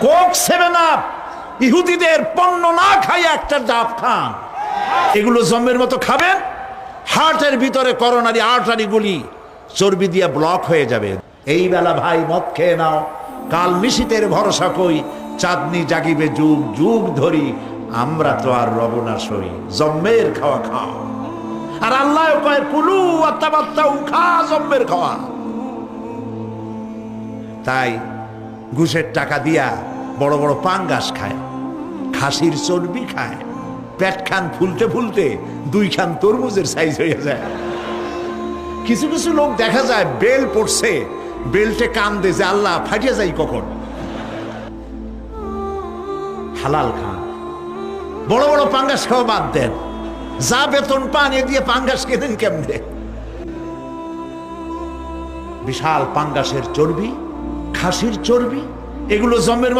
Coke 7 up ইহুদিদের পণ্য না খাই একটা ডাব খান, এগুলো জম্মের মতো খাবেন, হার্টের ভিতরে করোনারি আর্টারি গুলি চর্বি দিয়ে ব্লক হয়ে যাবে। এই বেলা ভাই মদ খেয়ে নাও, কাল নিশীতের ভরসা কই, চাঁদনি জাগিবে যুগ যুগ ধরি, আমরা তো আর রব না সই, জম্মের খাওয়া খাও। আর আল্লাহ কয় কুলু আত্তাবাত্তাউ, খা জম্মের খাওয়া। তাই ঘুষের টাকা দিয়া বড় বড় পাঙ্গাস খায়, খাসির চর্বি খায়, পেট খান ফুলতে ফুলতে 2 খান তরমুজের সাইজ হয়ে যায়। কিছু কিছু লোক দেখা যায় বেল পড়ছে, বেল্টে কান্দে যে আল্লাহ ফাটিয়ে যাই কখন। হালাল খান, বড় বড় পাঙ্গাস খাওয়া বাদ দেন, যা বেতন পান এ দিয়ে পাঙ্গাস কেনেন কেমনে? বিশাল পাঙ্গাসের চর্বি, খাসির চর্বি, এগুলো জমের